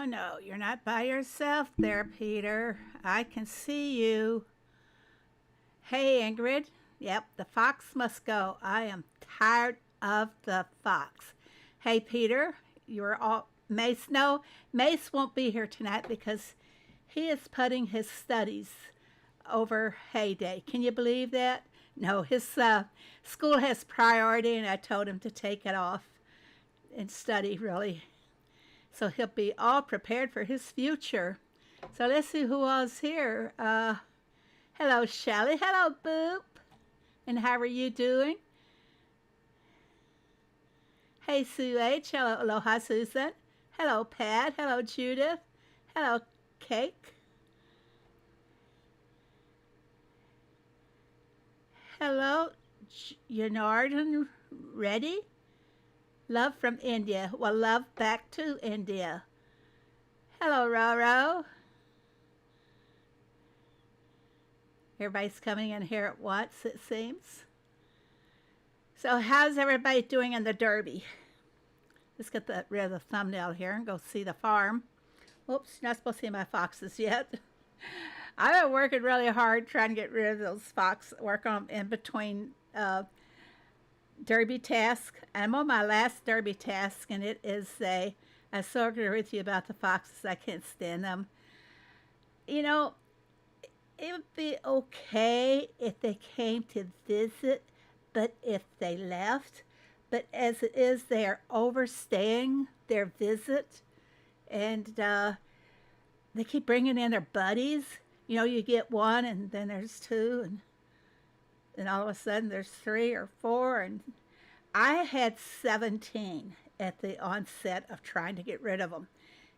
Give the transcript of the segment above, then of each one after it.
Oh no, you're not by yourself there, Peter. I can see you. Hey, Ingrid. Yep, the fox must go. I am tired of the fox. Hey, Peter, you're all. Mace, no, Mace won't be here tonight because he is putting his studies over Heyday. Can you believe that? No, his school has priority, and I told him to take it off and study, really. So he'll be all prepared for his future. So let's see who all's here. Hello, Shelly. Hello, Boop. And how are you doing? Hey, Sue H. Hello, aloha, Susan. Hello, Pat. Hello, Judith. Hello, Cake. Hello, Yarnard. Ready? Love from India. Well, love back to India. Hello, Roro. Everybody's coming in here at once, it seems. So how's everybody doing in the Derby? Let's get rid of the thumbnail here and go see the farm. Oops, you're not supposed to see my foxes yet. I've been working really hard trying to get rid of those foxes, work on them in between Derby task. I'm on my last Derby task, and it is I so agree with you about the foxes. I can't stand them. You know, it would be okay if they came to visit, but if they left. But as it is, they are overstaying their visit, and they keep bringing in their buddies. You know, you get one, and then there's two, and all of a sudden there's 3 or 4, and I had 17 at the onset of trying to get rid of them,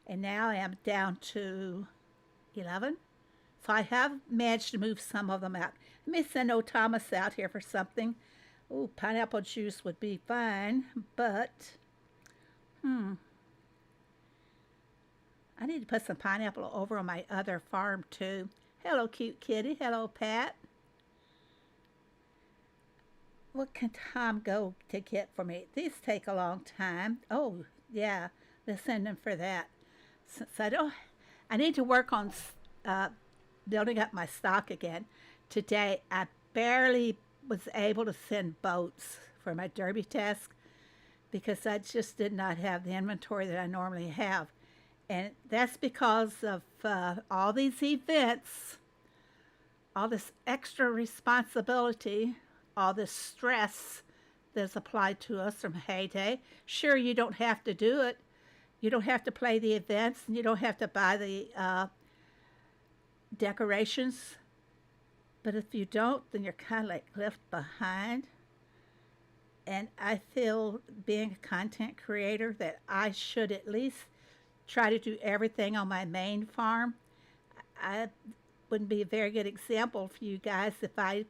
and now I am down to 11. So I have managed to move some of them out. Let me send old Thomas out here for something. Ooh, pineapple juice would be fine, but I need to put some pineapple over on my other farm too. Hello, cute kitty. Hello, Pat. What can Tom go to get for me? These take a long time. Oh, yeah, let's send him for that. Since I need to work on building up my stock again. Today, I barely was able to send boats for my Derby task because I just did not have the inventory that I normally have. And that's because of all these events, all this extra responsibility, all this stress that's applied to us from Heyday. Sure, you don't have to do it. You don't have to play the events, and you don't have to buy the decorations. But if you don't, then you're kind of like left behind. And I feel, being a content creator, that I should at least try to do everything on my main farm. I wouldn't be a very good example for you guys if I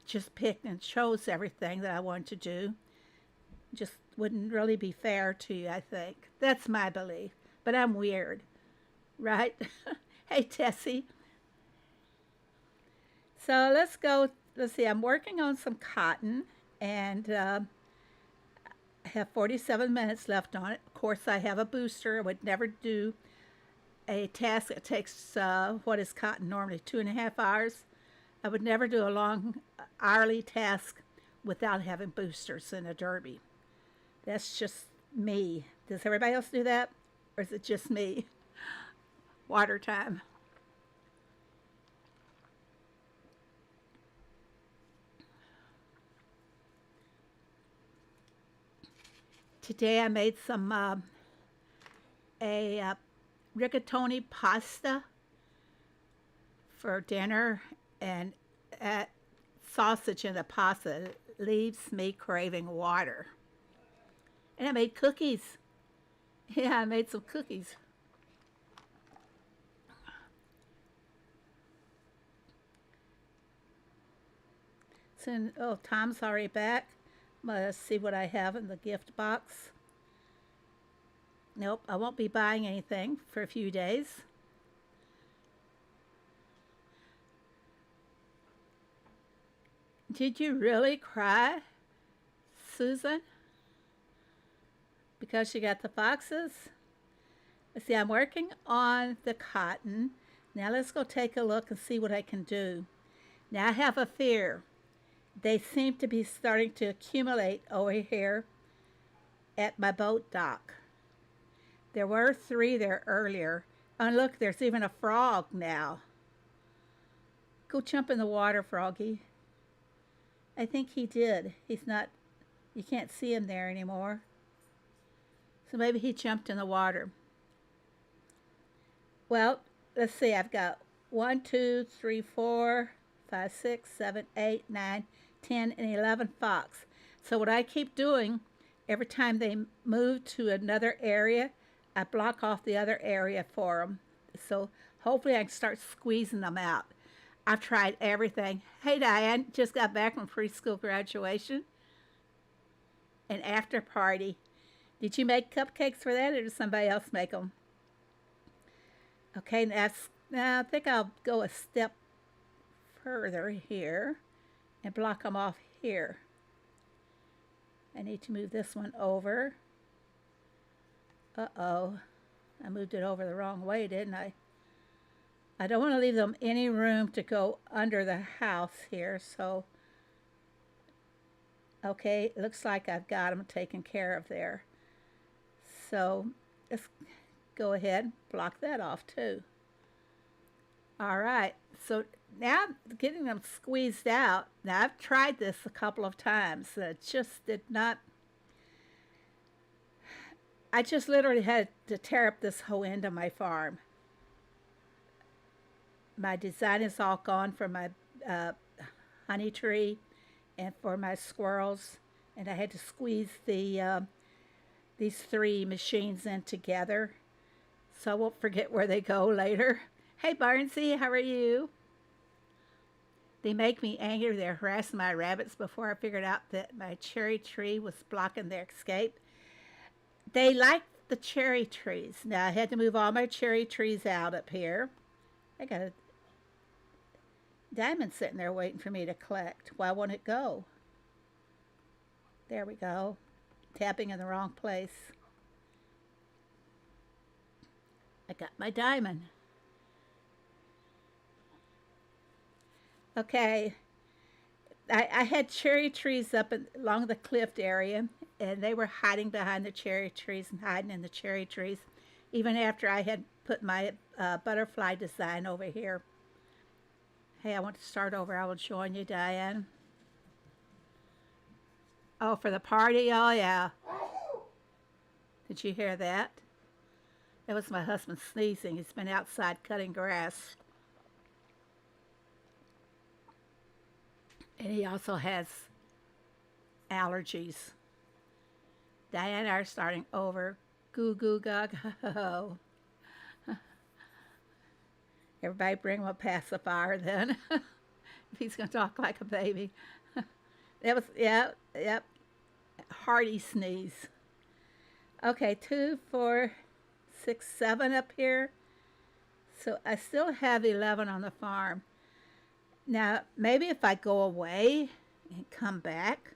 just picked and chose everything that I wanted to do. Just wouldn't really be fair to you, I think. That's my belief. But I'm weird, right? Hey, Tessie. So let's go. Let's see. I'm working on some cotton, and I have 47 minutes left on it. Of course, I have a booster. I would never do a task that takes what is cotton normally 2.5 hours. I would never do a long hourly task without having boosters in a Derby. That's just me. Does everybody else do that? Or is it just me? Water time. Today I made some rigatoni pasta for dinner, and sausage in the pasta leaves me craving water. And I made cookies. Yeah, I made some cookies. So, oh, Tom's already back. I'm going to see what I have in the gift box. Nope, I won't be buying anything for a few days. Did you really cry, Susan? Because you got the foxes? See, I'm working on the cotton. Now let's go take a look and see what I can do. Now I have a fear. They seem to be starting to accumulate over here at my boat dock. There were 3 there earlier. And look, there's even a frog now. Go jump in the water, Froggy. I think he did. He's not, you can't see him there anymore. So maybe he jumped in the water. Well, let's see. I've got 1, 2, 3, 4, 5, 6, 7, 8, 9, 10, and 11 fox. So what I keep doing, every time they move to another area, I block off the other area for them. So hopefully I can start squeezing them out. I've tried everything. Hey, Diane, just got back from preschool graduation. An after party. Did you make cupcakes for that, or did somebody else make them? Okay, now I think I'll go a step further here and block them off here. I need to move this one over. Uh-oh, I moved it over the wrong way, didn't I? I don't want to leave them any room to go under the house here, so okay, it looks like I've got them taken care of there. So let's go ahead, block that off too. All right, so now getting them squeezed out. Now I've tried this a couple of times. It just did not. I just literally had to tear up this whole end of my farm. My design is all gone for my honey tree and for my squirrels, and I had to squeeze these 3 machines in together so I won't forget where they go later. Hey Barnsey, how are you? They make me angry. They're harassing my rabbits before I figured out that my cherry tree was blocking their escape. They like the cherry trees. Now I had to move all my cherry trees out up here. I got a diamond sitting there waiting for me to collect. Why won't it go? There we go. Tapping in the wrong place. I got my diamond. Okay. I had cherry trees up along the cliff area, and they were hiding behind the cherry trees and hiding in the cherry trees, even after I had put my butterfly design over here. Hey, I want to start over. I will join you, Diane. Oh, for the party? Oh, yeah. Did you hear that? That was my husband sneezing. He's been outside cutting grass. And he also has allergies. Diane and I are starting over. Goo goo gaga. Everybody bring him a pacifier then. If he's going to talk like a baby. That was, yep. Hearty sneeze. Okay, 2, 4, 6, 7 up here. So I still have 11 on the farm. Now, maybe if I go away and come back,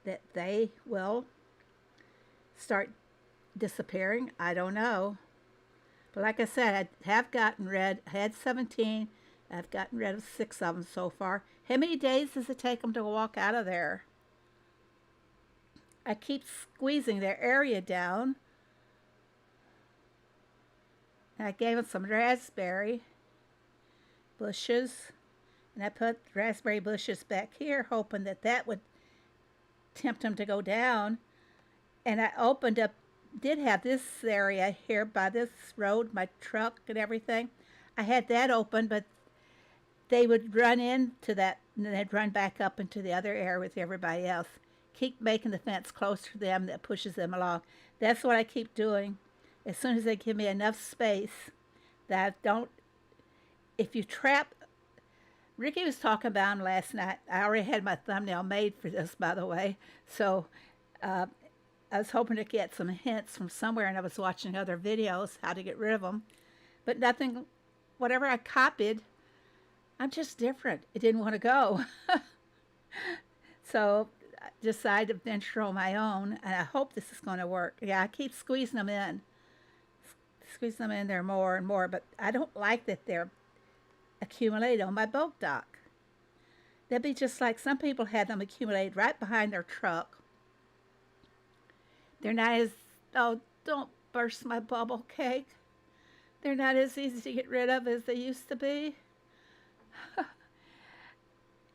that they will start disappearing. I don't know. But like I said, I have gotten rid, I had 17. I've gotten rid of 6 of them so far. How many days does it take them to walk out of there? I keep squeezing their area down. And I gave them some raspberry bushes. And I put raspberry bushes back here, hoping that that would tempt them to go down. And I opened up, did have this area here by this road, my truck and everything. I had that open, but they would run into that, and then they'd run back up into the other area with everybody else. Keep making the fence closer to them that pushes them along. That's what I keep doing. As soon as they give me enough space that I don't, if you trap, Ricky was talking about them last night. I already had my thumbnail made for this, by the way. So I was hoping to get some hints from somewhere, and I was watching other videos how to get rid of them. But nothing, whatever I copied, I'm just different. It didn't want to go. So I decided to venture on my own, and I hope this is going to work. Yeah, I keep squeezing them in. squeeze them in there more and more, but I don't like that they're accumulated on my boat dock. They'd be just like some people had them accumulated right behind their truck. They're not as, oh, don't burst my bubble cake. They're not as easy to get rid of as they used to be.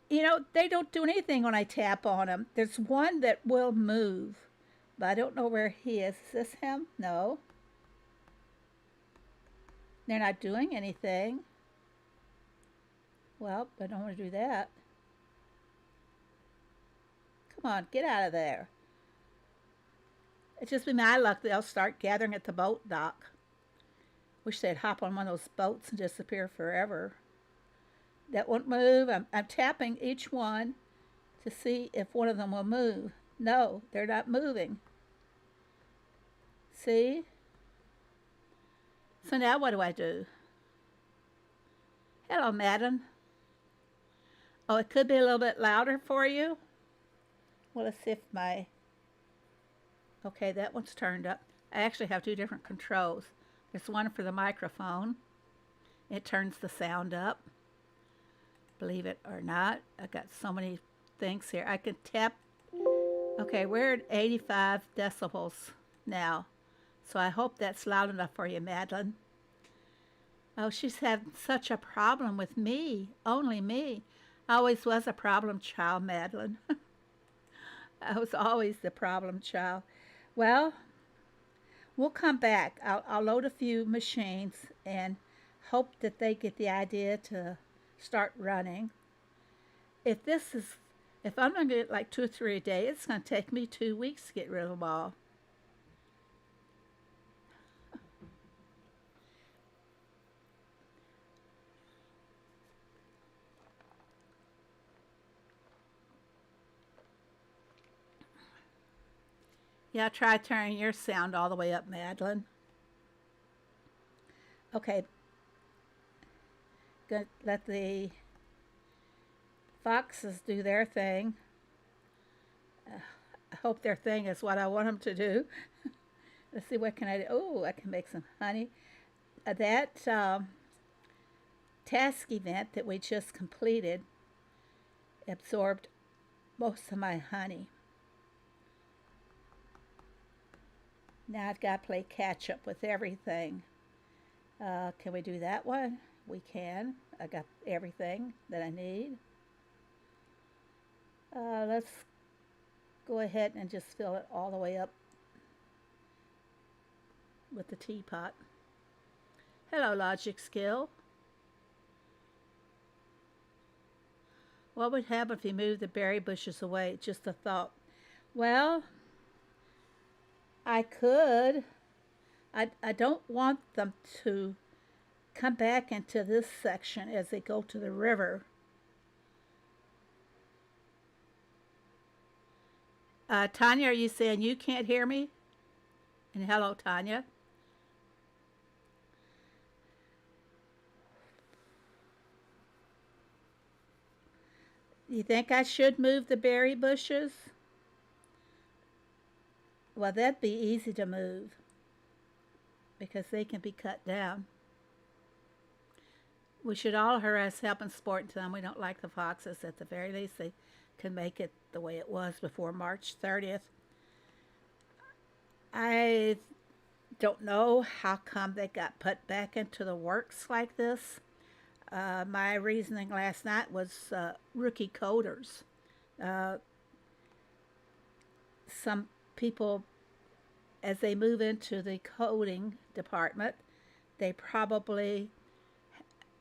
You know, they don't do anything when I tap on them. There's one that will move, but I don't know where he is. Is this him? No. They're not doing anything. Well, I don't want to do that. Come on, get out of there. It's just been my luck they'll start gathering at the boat dock. Wish they'd hop on one of those boats and disappear forever. That won't move. I'm tapping each one to see if one of them will move. No, they're not moving. See? So now what do I do? Hello, madam. Oh, it could be a little bit louder for you. Well, let's see if my... Okay, that one's turned up. I actually have two different controls. There's one for the microphone. It turns the sound up. Believe it or not, I got so many things here. I can tap. Okay, we're at 85 decibels now. So I hope that's loud enough for you, Madeline. Oh, she's having such a problem with me. Only me. I always was a problem child, Madeline. I was always the problem child. Well, we'll come back. I'll load a few machines and hope that they get the idea to start running. If I'm going to get like 2 or 3 a day, it's going to take me 2 weeks to get rid of them all. Yeah, try turning your sound all the way up, Madeline. Okay. Gonna let the foxes do their thing. I hope their thing is what I want them to do. Let's see, what can I do? Oh, I can make some honey. That task event that we just completed absorbed most of my honey. Now I've got to play catch up with everything. Can we do that one? We can. I got everything that I need. Let's go ahead and just fill it all the way up with the teapot. Hello, logic skill. What would happen if you moved the berry bushes away? Just a thought. Well, I could. I don't want them to come back into this section as they go to the river. Tanya, are you saying you can't hear me? And hello, Tanya. You think I should move the berry bushes? Well, that'd be easy to move because they can be cut down. We should all harass help and sport until them. We don't like the foxes. At the very least, they can make it the way it was before March 30th. I don't know how come they got put back into the works like this. My reasoning last night was rookie coders. Some people, as they move into the coding department, they probably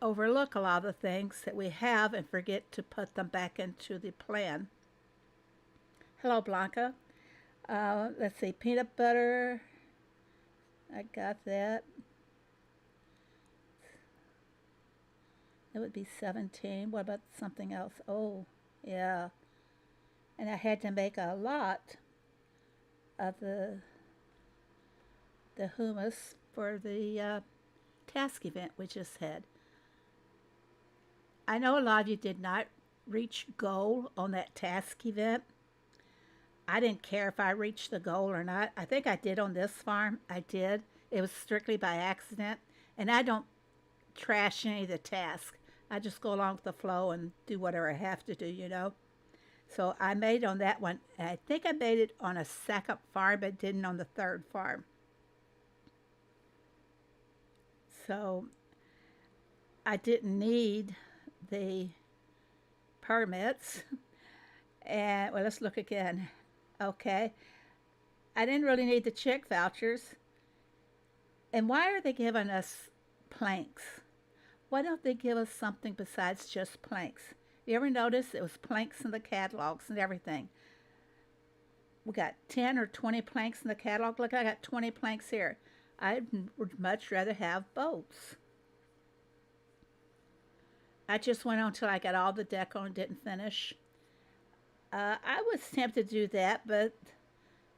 overlook a lot of the things that we have and forget to put them back into the plan. Hello, Blanca. Let's see, peanut butter. I got that. It would be 17. What about something else? Oh, yeah. And I had to make a lot of the hummus for the task event we just had. I know a lot of you did not reach goal on that task event. I didn't care if I reached the goal or not. I think I did on this farm. I did. It was strictly by accident, and I don't trash any of the tasks. I just go along with the flow and do whatever I have to do, you know. So I made on that one. And I think I made it on a second farm, but didn't on the third farm. So I didn't need the permits. And well, let's look again. Okay. I didn't really need the check vouchers. And why are they giving us planks? Why don't they give us something besides just planks? You ever notice it was planks in the catalogs and everything? We got 10 or 20 planks in the catalog. Look, I got 20 planks here. I would much rather have boats. I just went on until I got all the deco and didn't finish. I was tempted to do that, but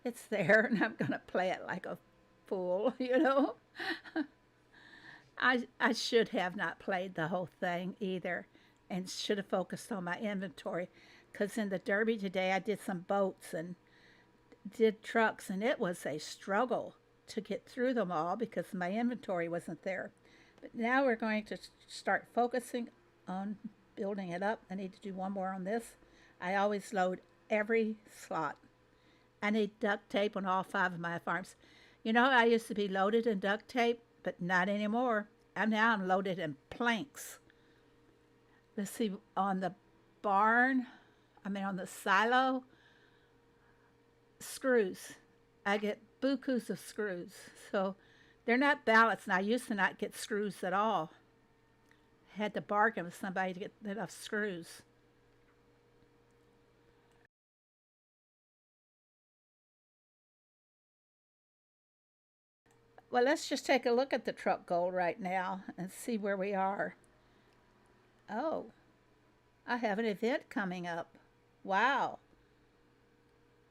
it's there and I'm going to play it like a fool, you know. I should have not played the whole thing either and should have focused on my inventory, because in the Derby today I did some boats and did trucks, and it was a struggle to get through them all because my inventory wasn't there. But now we're going to start focusing on building it up. I need to do one more on this. I always load every slot. I need duct tape on all 5 of my farms. You know, I used to be loaded in duct tape, but not anymore. I'm loaded in planks. Let's see, on the barn, on the silo, screws. I get bukus of screws. So they're not ballots, and I used to not get screws at all. I had to bargain with somebody to get enough screws. Well, let's just take a look at the truck goal right now and see where we are. Oh, I have an event coming up. Wow.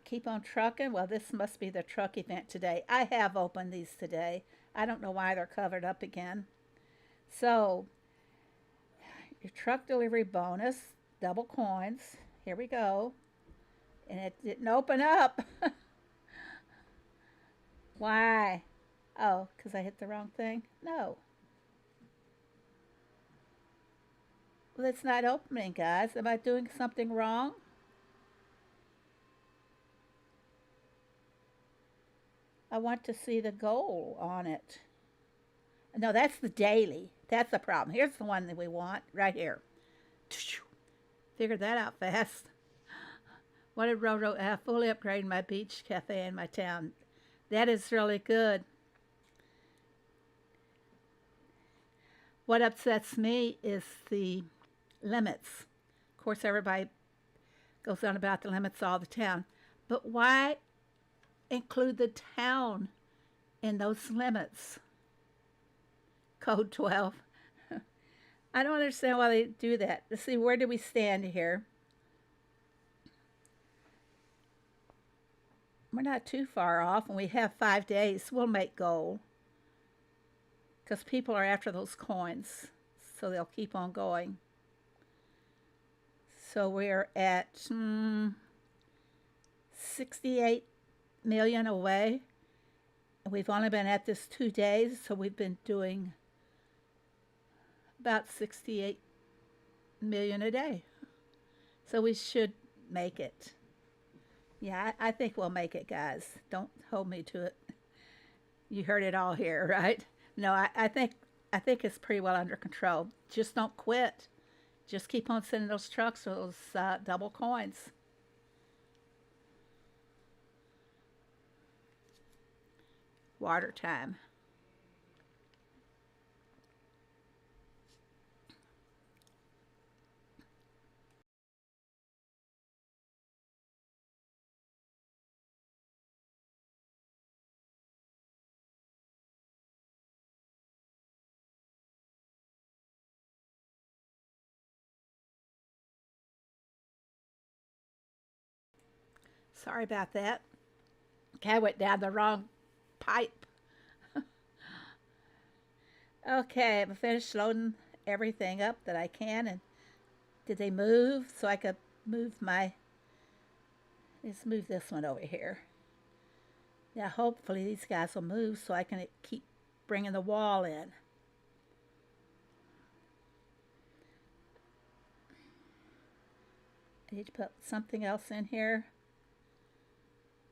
Keep on trucking. Well, this must be the truck event today. I have opened these today. I don't know why they're covered up again. So, your truck delivery bonus, double coins. Here we go. And it didn't open up. Why? Oh, because I hit the wrong thing? No. Well, it's not opening, guys. Am I doing something wrong? I want to see the goal on it. No, that's the daily. That's the problem. Here's the one that we want right here. Figured that out fast. What did Roto have? Fully upgraded my beach cafe in my town. That is really good. What upsets me is the limits. Of course, everybody goes on about the limits all the time. But why include the town in those limits? Code 12. I don't understand why they do that. Let's see, where do we stand here? We're not too far off, and we have 5 days. We'll make goal, because people are after those coins, so they'll keep on going. So we're at 68 million away. We've only been at this 2 days, so we've been doing about 68 million a day. So we should make it. Yeah, I think we'll make it, guys. Don't hold me to it. You heard it all here, right? No, I think it's pretty well under control. Just don't quit. Just keep on sending those trucks for those double coins. Water time. Sorry about that. Okay, I went down the wrong pipe. Okay, I've finished loading everything up that I can. And did they move? So I could move let's move this one over here. Yeah, hopefully these guys will move so I can keep bringing the wall in. I need to put something else in here.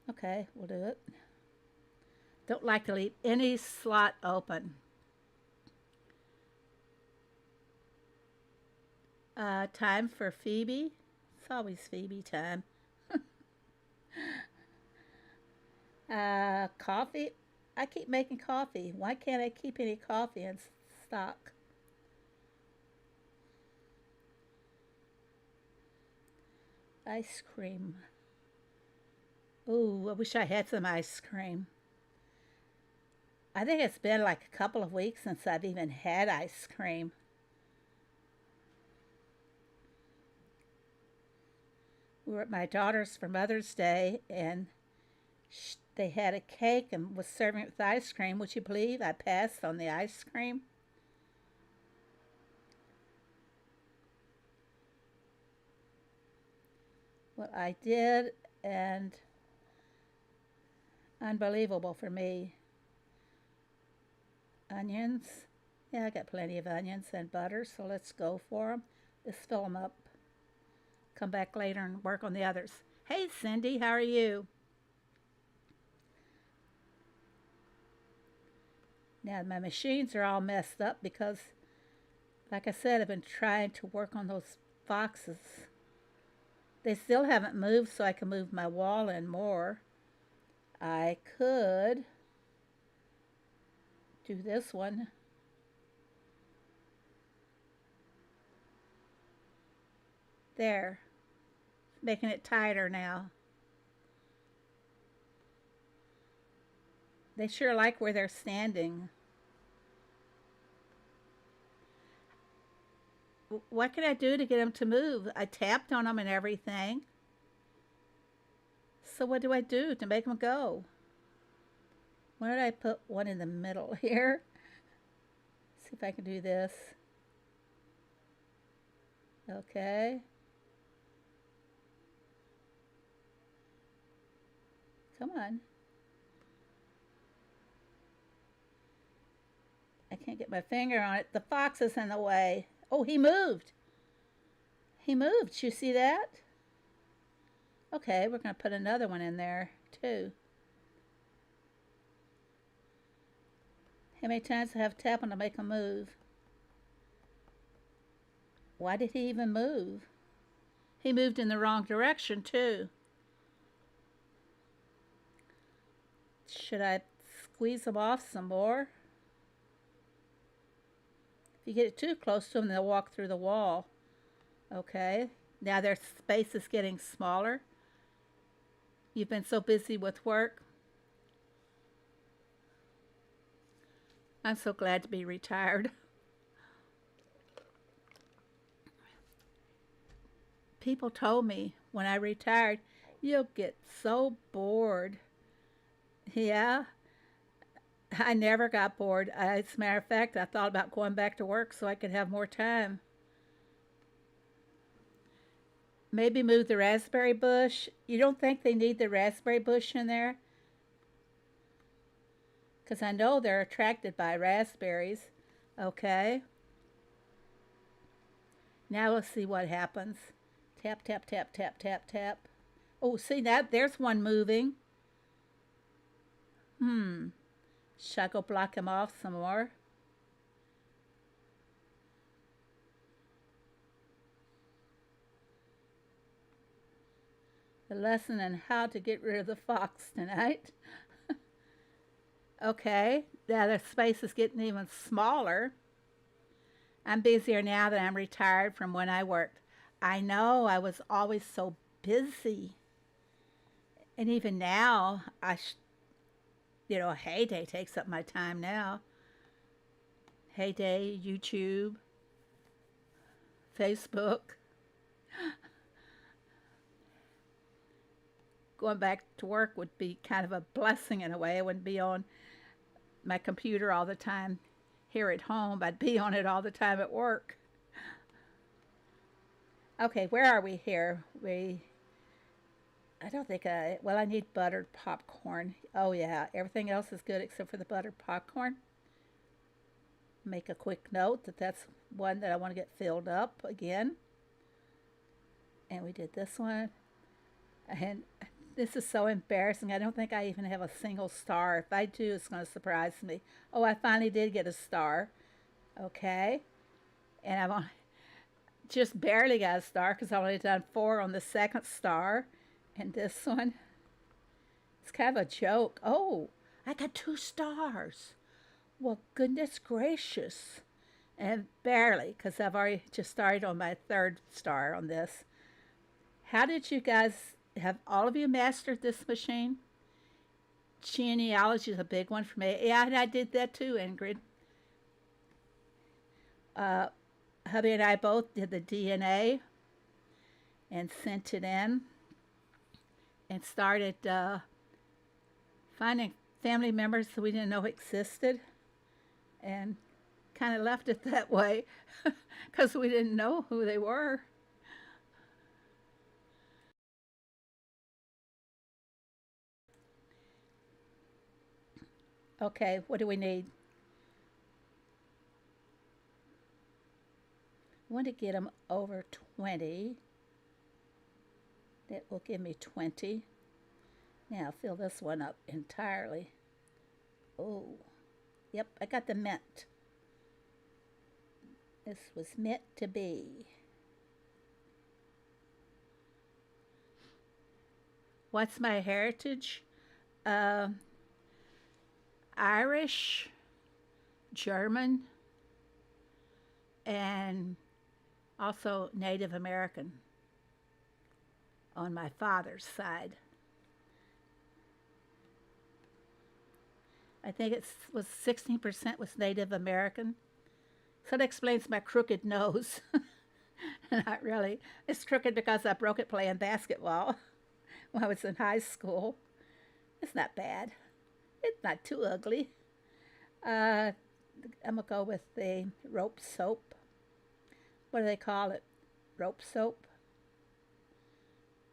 Okay, we'll do it. Don't like to leave any slot open. Time for Phoebe. It's always Phoebe time. Coffee. I keep making coffee. Why can't I keep any coffee in stock? Ice cream. Ooh, I wish I had some ice cream. I think it's been like a couple of weeks since I've even had ice cream. We were at my daughter's for Mother's Day, and they had a cake and was serving it with ice cream. Would you believe I passed on the ice cream? Well, I did, and unbelievable for me. Onions. Yeah, I got plenty of onions and butter, so let's go for them. Let's fill them up. Come back later and work on the others. Hey, Cindy, how are you? Now, my machines are all messed up because, like I said, I've been trying to work on those foxes. They still haven't moved, so I can move my wall in more. I could do this one. There. Making it tighter now. They sure like where they're standing. What can I do to get them to move? I tapped on them and everything. So what do I do to make them go? Why did I put one in the middle here? See if I can do this. Okay. Come on. I can't get my finger on it. The fox is in the way. Oh, he moved. He moved. You see that? Okay, we're going to put another one in there, too. How many times do I have to tap on to make him move? Why did he even move? He moved in the wrong direction, too. Should I squeeze them off some more? If you get it too close to them, they'll walk through the wall. Okay, now their space is getting smaller. You've been so busy with work. I'm so glad to be retired. People told me when I retired, you'll get so bored. Yeah, I never got bored. As a matter of fact, I thought about going back to work so I could have more time. Maybe move the raspberry bush. You don't think they need the raspberry bush in there? Because I know they're attracted by raspberries. Okay. Now let's see what happens. Tap, tap, tap, tap, tap, tap. Oh, see that? There's one moving. Should I go block him off some more? The lesson on how to get rid of the fox tonight. Okay, now the space is getting even smaller. I'm busier now that I'm retired from when I worked. I know I was always so busy. And even now, Heyday takes up my time now. Heyday, YouTube, Facebook. Going back to work would be kind of a blessing in a way. I wouldn't be on my computer all the time here at home. I'd be on it all the time at work. Okay, where are we here? I don't think I need buttered popcorn. Oh yeah, everything else is good except for the buttered popcorn. make a quick note that that's one that I want to get filled up again. And we did this one. And this is so embarrassing. I don't think I even have a single star. If I do, it's going to surprise me. Oh, I finally did get a star. Okay. And I've just barely got a star because I've only done 4 on the second star. And this one, it's kind of a joke. Oh, I got 2 stars. Well, goodness gracious. And barely, because I've already just started on my 3rd star on this. How did you guys, have all of you mastered this machine? Genealogy is a big one for me. Yeah, and I did that too, Ingrid. Hubby and I both did the DNA and sent it in and started finding family members that we didn't know existed, and kind of left it that way because we didn't know who they were. Okay, what do we need? I want to get them over 20. That will give me 20. Now fill this one up entirely. Oh, yep, I got the mint. This was meant to be. What's my heritage? Irish, German, and also Native American on my father's side. I think it was 16% was Native American. So that explains my crooked nose. Not really. It's crooked because I broke it playing basketball when I was in high school. It's not bad. It's not too ugly. I'm going to go with the rope soap. What do they call it? Rope soap?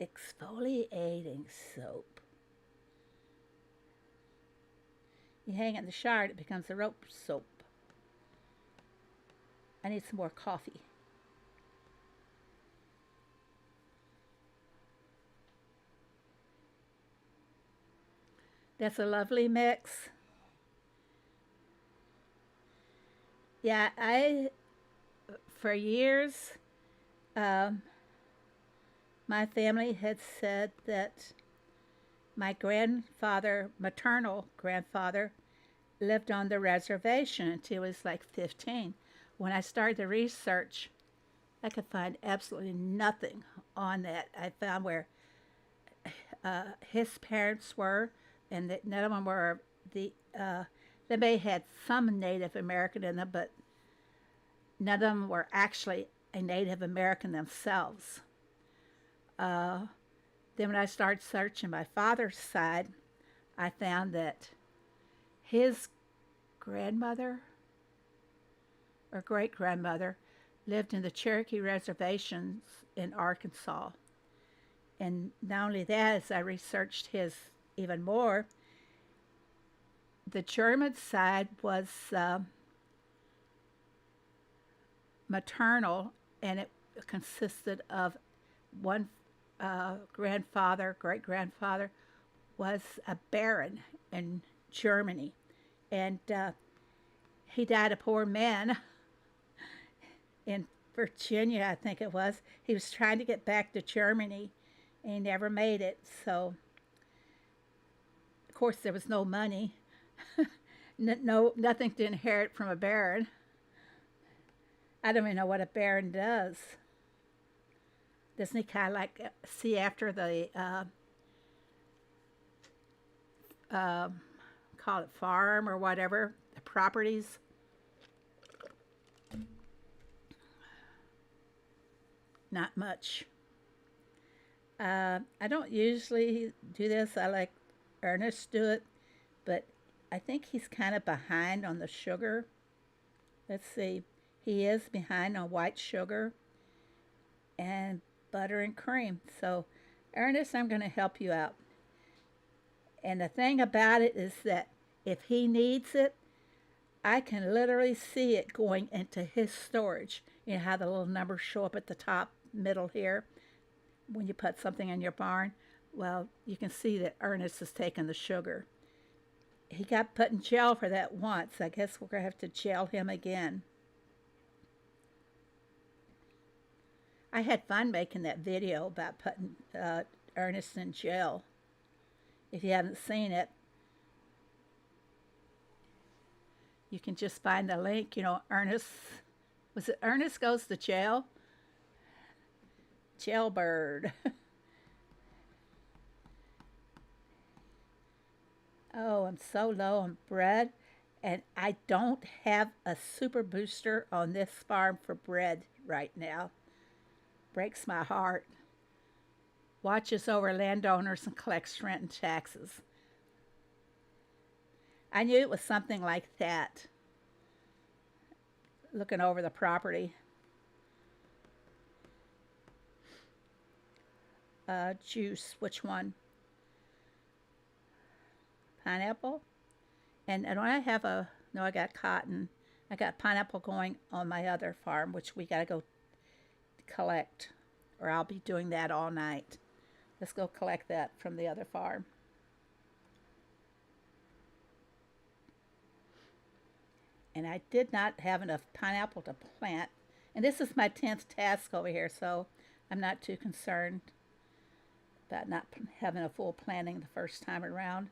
Exfoliating soap. You hang it in the shower, it becomes a rope soap. I need some more coffee. That's a lovely mix. Yeah, for years, my family had said that my grandfather, maternal grandfather, lived on the reservation until he was like 15. When I started the research, I could find absolutely nothing on that. I found where his parents were, and that none of them were they may have had some Native American in them, but none of them were actually a Native American themselves. Then when I started searching my father's side, I found that his grandmother or great-grandmother lived in the Cherokee reservations in Arkansas. And not only that, as I researched his even more, the German side was maternal, and it consisted of one grandfather, great-grandfather, was a baron in Germany. And he died a poor man in Virginia, I think it was. He was trying to get back to Germany, and he never made it. So, of course, there was no money. Nothing to inherit from a baron. I don't even know what a baron does. Doesn't he kind of like see after the call it farm or whatever, the properties? Not much. I don't usually do this. I like Ernest do it, but I think he's kind of behind on the sugar. Let's see. He is behind on white sugar and butter and cream. So, Ernest, I'm going to help you out. And the thing about it is that if he needs it, I can literally see it going into his storage. You know how the little numbers show up at the top middle here when you put something in your barn? Well, you can see that Ernest has taken the sugar. He got put in jail for that once. I guess we're going to have to jail him again. I had fun making that video about putting Ernest in jail. If you haven't seen it, you can just find the link. You know, Ernest, was it Ernest Goes to Jail? Jailbird. Oh, I'm so low on bread, and I don't have a super booster on this farm for bread right now. Breaks my heart. Watches over landowners and collects rent and taxes. I knew it was something like that. Looking over the property. Juice, which one? Pineapple? And don't I have no, I got cotton. I got pineapple going on my other farm, which we got to go collect, or I'll be doing that all night. Let's go collect that from the other farm. And I did not have enough pineapple to plant. And this is my 10th task over here, so I'm not too concerned about not having a full planting the first time around.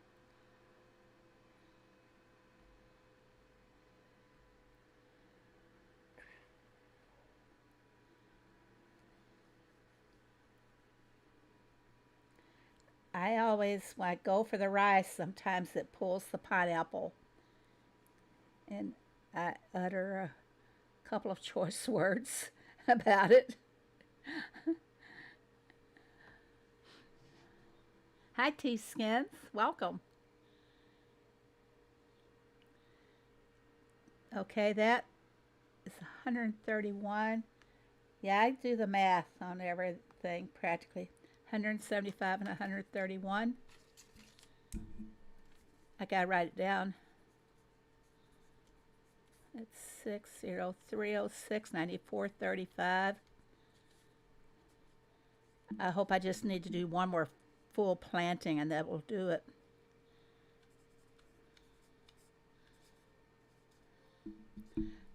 I always, when I go for the rice, sometimes it pulls the pineapple. And I utter a couple of choice words about it. Hi, T-Skins. Welcome. Okay, that is 131. Yeah, I do the math on everything practically. 175 and 131. I gotta write it down. It's 60306 9435. I hope I just need to do one more full planting and that will do it.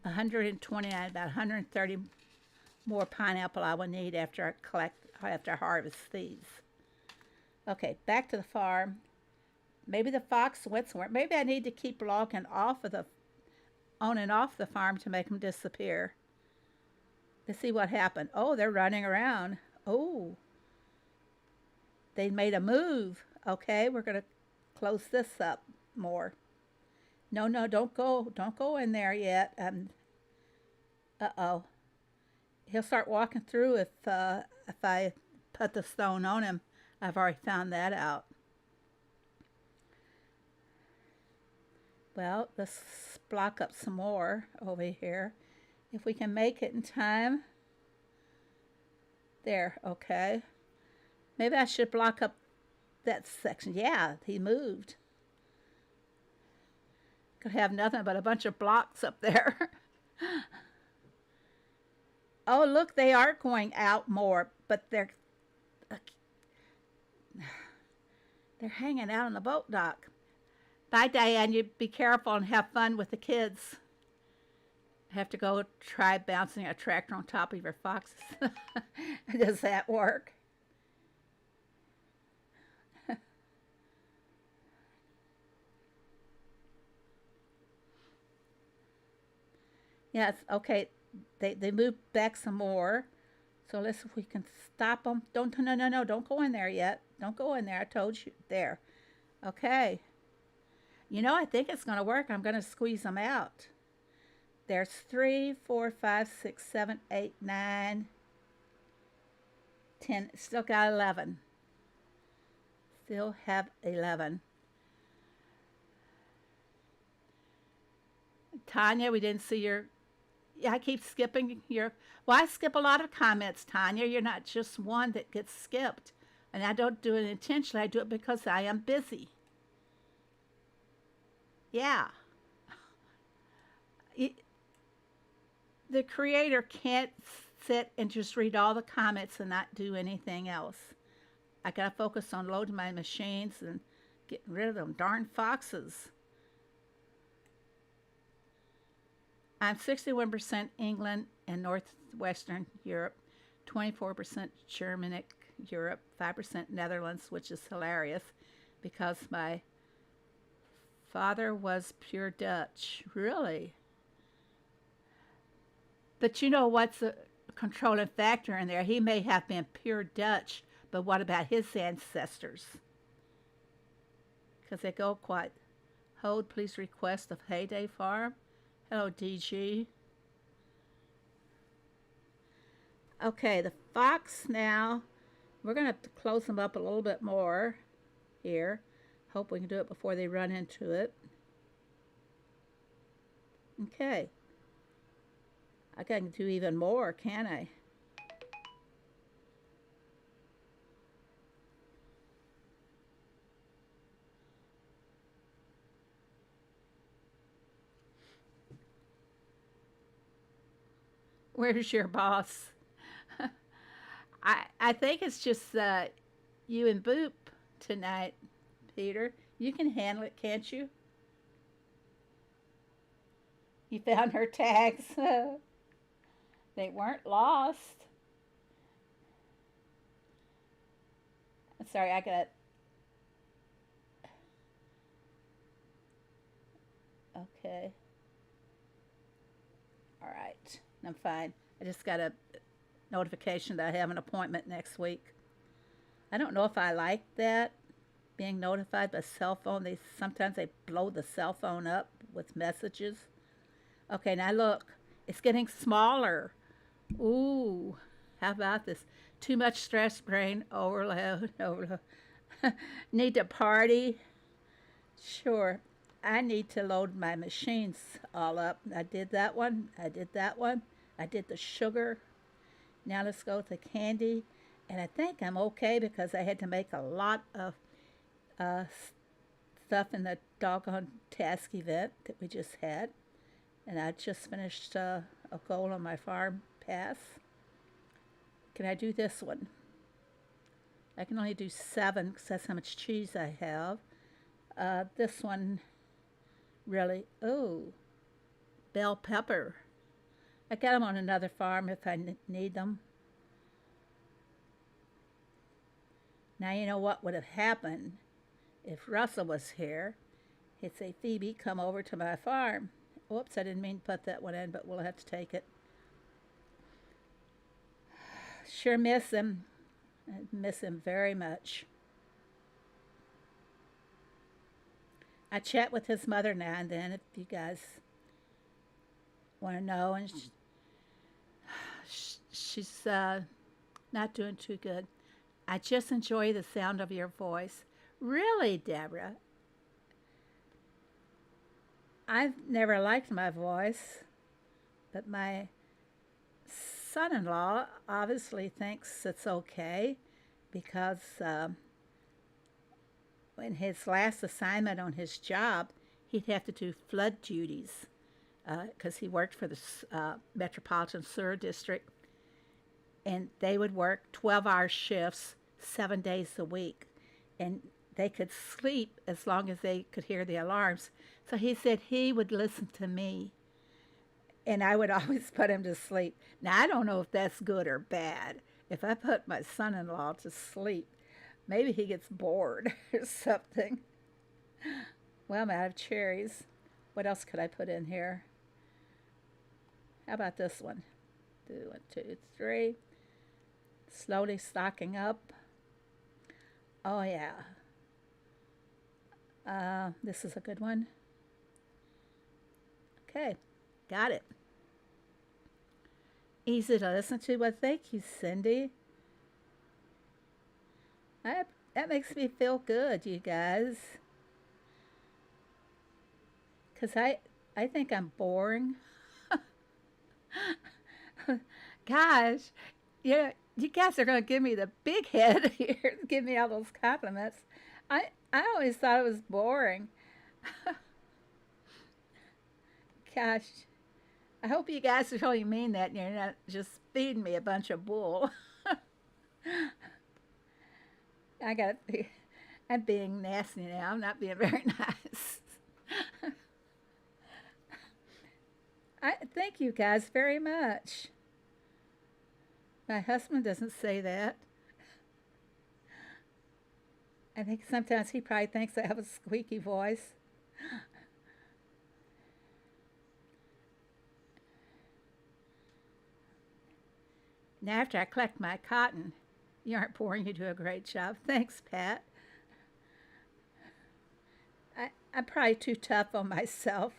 $129, about 130 more pineapple I will need after I harvest these. Okay, back to the farm. Maybe the fox went somewhere. Maybe I need to keep logging on and off the farm to make them disappear. Let's see what happened. Oh, they're running around. Oh, they made a move. Okay, we're going to close this up more. No, don't go in there yet. Uh-oh. He'll start walking through if I put the stone on him. I've already found that out. Well, let's block up some more over here. If we can make it in time. There, okay. Maybe I should block up that section. Yeah, he moved. Could have nothing but a bunch of blocks up there. Oh, look, they are going out more, but they're hanging out on the boat dock. Bye, Diane. You be careful and have fun with the kids. Have to go try bouncing a tractor on top of your foxes. Does that work? Yes, okay. They moved back some more. So let's see if we can stop them. No, don't go in there yet. Don't go in there. I told you. There. Okay. You know, I think it's going to work. I'm going to squeeze them out. There's 3, 4, 5, 6, 7, 8, 9, 10. Still got 11. Still have 11. Tanya, we didn't see your... Yeah, I keep skipping your... Well, I skip a lot of comments, Tanya. You're not just one that gets skipped. And I don't do it intentionally. I do it because I am busy. Yeah. The creator can't sit and just read all the comments and not do anything else. I gotta focus on loading my machines and getting rid of them darn foxes. I'm 61% England and Northwestern Europe, 24% Germanic Europe, 5% Netherlands, which is hilarious because my father was pure Dutch. Really? But you know what's a controlling factor in there? He may have been pure Dutch, but what about his ancestors? Because they go quite. Hold, please request of Heyday Farm. Hello, DG. Okay, the fox now. We're going to have to close them up a little bit more here. Hope we can do it before they run into it. Okay. I can do even more, can I? Where's your boss? I think it's just you and Boop tonight, Peter. You can handle it, can't you? You found her tags. They weren't lost. I'm sorry, I got. Okay. All right. I'm fine. I just got a notification that I have an appointment next week. I don't know if I like that, being notified by cell phone. Sometimes they blow the cell phone up with messages. Okay, now look, it's getting smaller. Ooh, how about this? Too much stress, brain overload, overload. Need to party? Sure. I need to load my machines all up. I did that one. I did that one. I did the sugar. Now let's go with the candy. And I think I'm okay because I had to make a lot of stuff in the doggone task event that we just had. And I just finished a goal on my farm pass. Can I do this one? I can only do 7 because that's how much cheese I have. This one, really, oh, bell pepper. I got them on another farm if I need them. Now you know what would have happened if Russell was here. He'd say, Phoebe, come over to my farm. Whoops, I didn't mean to put that one in, but we'll have to take it. Sure miss him. I miss him very much. I chat with his mother now and then if you guys want to know. And she's not doing too good. I just enjoy the sound of your voice. Really, Deborah? I've never liked my voice, but my son-in-law obviously thinks it's okay because in his last assignment on his job, he'd have to do flood duties because he worked for the Metropolitan Sewer District, and they would work 12-hour shifts 7 days a week, and they could sleep as long as they could hear the alarms. So he said he would listen to me, and I would always put him to sleep. Now, I don't know if that's good or bad. If I put my son-in-law to sleep, maybe he gets bored or something. Well, I'm out of cherries. What else could I put in here? How about this one? 1, 2, 3. Slowly stocking up. Oh, yeah. This is a good one. Okay, got it. Easy to listen to. Well, thank you, Cindy. That makes me feel good, you guys. Because I think I'm boring. Gosh, you guys are going to give me the big head here, give me all those compliments. I always thought it was boring. Gosh, I hope you guys really mean that and you're not just feeding me a bunch of bull. I got I'm being nasty now. I'm not being very nice. I thank you guys very much. My husband doesn't say that. I think sometimes he probably thinks I have a squeaky voice. Now, after I collect my cotton, you aren't boring. You do a great job. Thanks, Pat. I'm probably too tough on myself.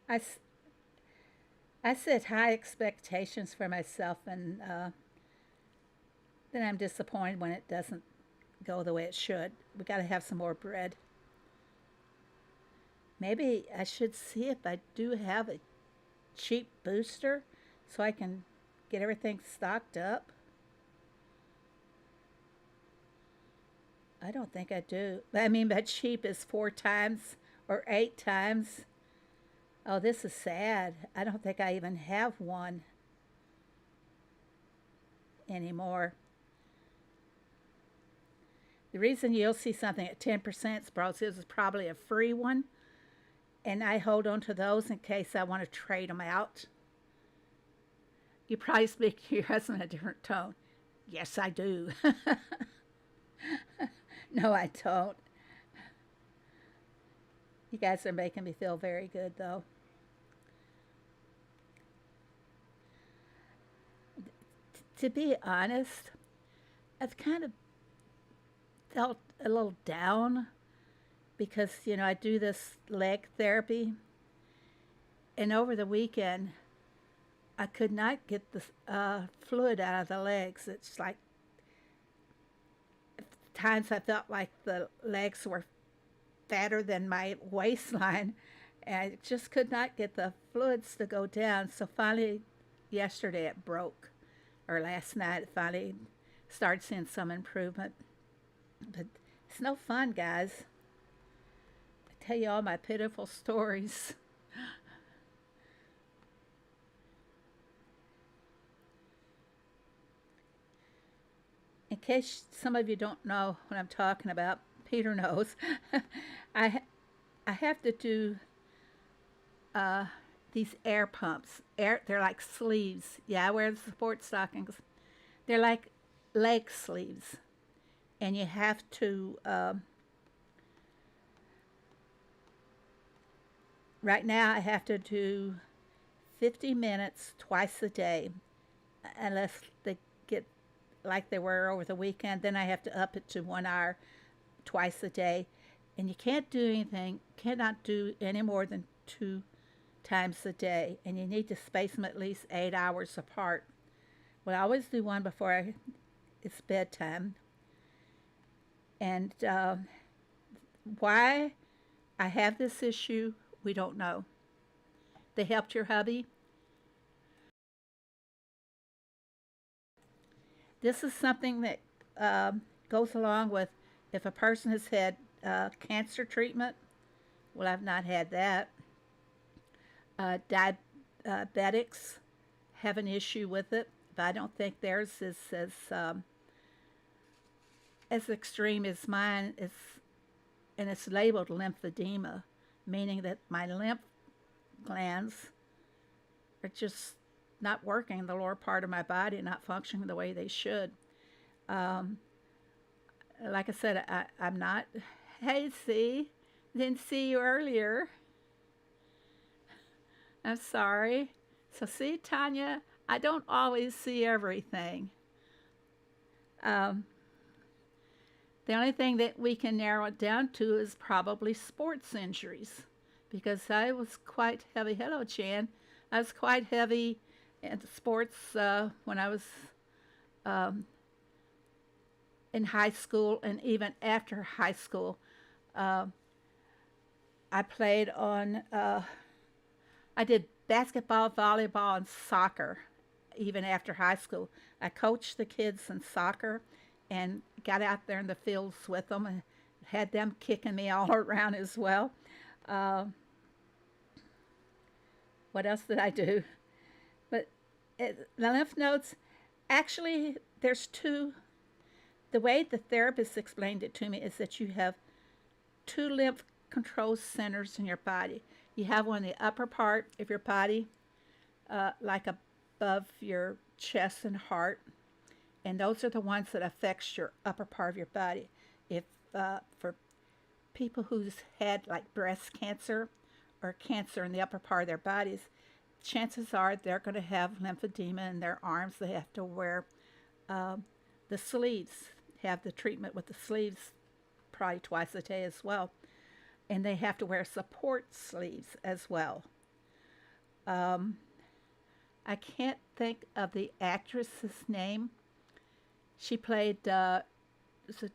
I, I set high expectations for myself, and then I'm disappointed when it doesn't go the way it should. We got to have some more bread. Maybe I should see if I do have a cheap booster so I can get everything stocked up. I don't think I do. I mean, by cheap is 4 times or 8 times. Oh, this is sad. I don't think I even have one anymore. The reason you'll see something at 10% is because this is probably a free one, and I hold on to those in case I want to trade them out. You probably speak to your husband in a different tone. Yes, I do. No, I don't. You guys are making me feel very good, though. To be honest, I've kind of felt a little down because, I do this leg therapy. And over the weekend, I could not get the fluid out of the legs. It's like times I felt like the legs were fatter than my waistline, and I just could not get the fluids to go down. So finally, yesterday it broke, or last night it finally started seeing some improvement. But it's no fun, guys. I tell you all my pitiful stories. In case some of you don't know what I'm talking about, Peter knows. I I have to do uh, these air pumps. They're like sleeves. Yeah, I wear the support stockings. They're like leg sleeves, and you have to. Right now, I have to do 50 minutes twice a day, unless they get like they were over the weekend. Then I have to up it to 1 hour twice a day, and you cannot do any more than 2 times a day, and you need to space them at least 8 hours apart. Well, I always do one before it's bedtime, and why I have this issue, we don't know. They helped your hubby. This is something that goes along with if a person has had cancer treatment. Well, I've not had that. Diabetics have an issue with it, but I don't think theirs is as extreme as mine is, and it's labeled lymphedema, meaning that my lymph glands are just not working in the lower part of my body, not functioning the way they should. Um, like I said, I'm not. Hey, see, didn't see you earlier. I'm sorry. So, see, Tanya, I don't always see everything. Um, the only thing that we can narrow it down to is probably sports injuries, because I was quite heavy. Hello, Chan. I was quite heavy in sports when I was um, in high school and even after high school. Uh, I played on, I did basketball, volleyball, and soccer even after high school. I coached the kids in soccer and got out there in the fields with them and had them kicking me all around as well. Uh, What else did I do? But the lymph nodes, actually, there's two. The way the therapist explained it to me is that you have two lymph control centers in your body. You have one in the upper part of your body, like above your chest and heart, and those are the ones that affects your upper part of your body. If for people who's had like breast cancer or cancer in the upper part of their bodies, chances are they're going to have lymphedema in their arms. They have to wear the sleeves, have the treatment with the sleeves probably twice a day as well. And they have to wear support sleeves as well. I can't think of the actress's name. She played, is it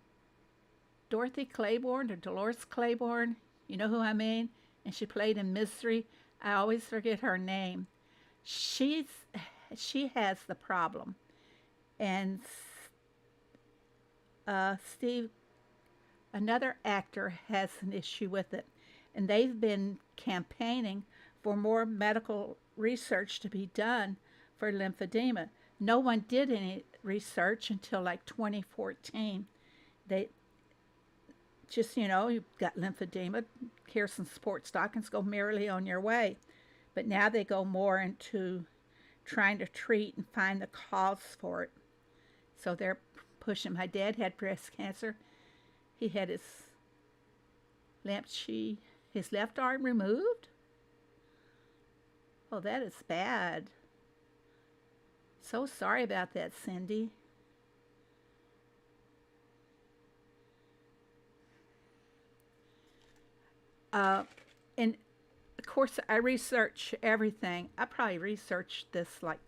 Dorothy Claiborne or Dolores Claiborne? You know who I mean? And she played in Misery. I always forget her name. She has the problem, and Steve, another actor, has an issue with it, and they've been campaigning for more medical research to be done for lymphedema. No one did any research until like 2014. They just, you've got lymphedema, here's some support stockings, go merrily on your way. But now they go more into trying to treat and find the cause for it. So they're pushing. My dad had breast cancer. He had his left arm removed. Oh, that is bad. So sorry about that, Cindy. And of course, I research everything. I probably research this like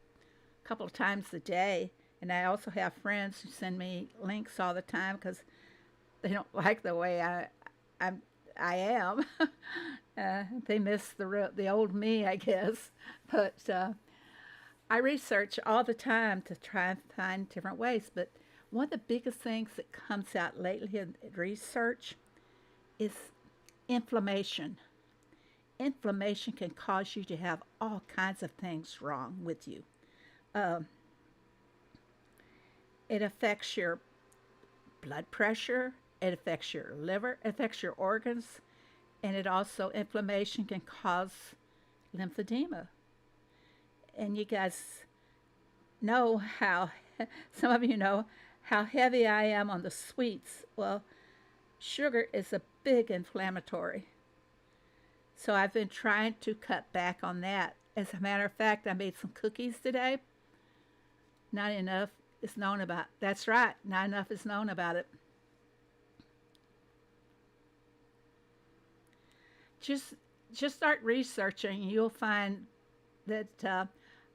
a couple of times a day. And I also have friends who send me links all the time because they don't like the way I am. They miss the old me, I guess. But I research all the time to try and find different ways. But one of the biggest things that comes out lately in research is inflammation. Inflammation can cause you to have all kinds of things wrong with you. It affects your blood pressure, it affects your liver, it affects your organs, and it also, inflammation can cause lymphedema. And you guys know how, some of you know how heavy I am on the sweets. Well, sugar is a big inflammatory. So I've been trying to cut back on that. As a matter of fact, I made some cookies today. Not enough is known about. That's right, not enough is known about it. Just start researching. You'll find that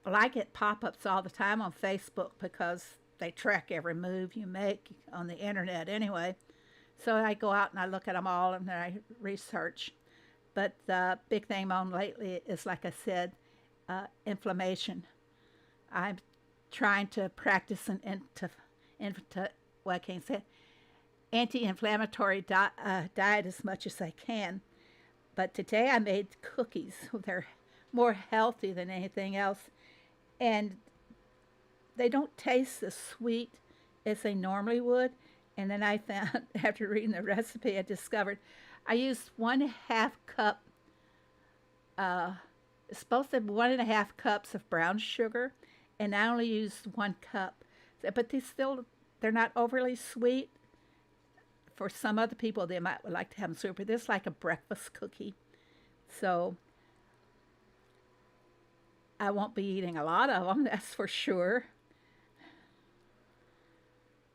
I get pop-ups all the time on Facebook because they track every move you make on the internet anyway. So I go out and I look at them all and I research. But the big thing on lately is, like I said, inflammation. I'm trying to practice an anti-inflammatory diet as much as I can. But today I made cookies. They're more healthy than anything else. And they don't taste as sweet as they normally would. And then I found, after reading the recipe, I discovered I used 1/2 cup, it's supposed to be 1.5 cups of brown sugar, and I only used 1 cup. But they're not overly sweet. For some other people, they might would like to have them sweet, but this is like a breakfast cookie. So I won't be eating a lot of them, that's for sure.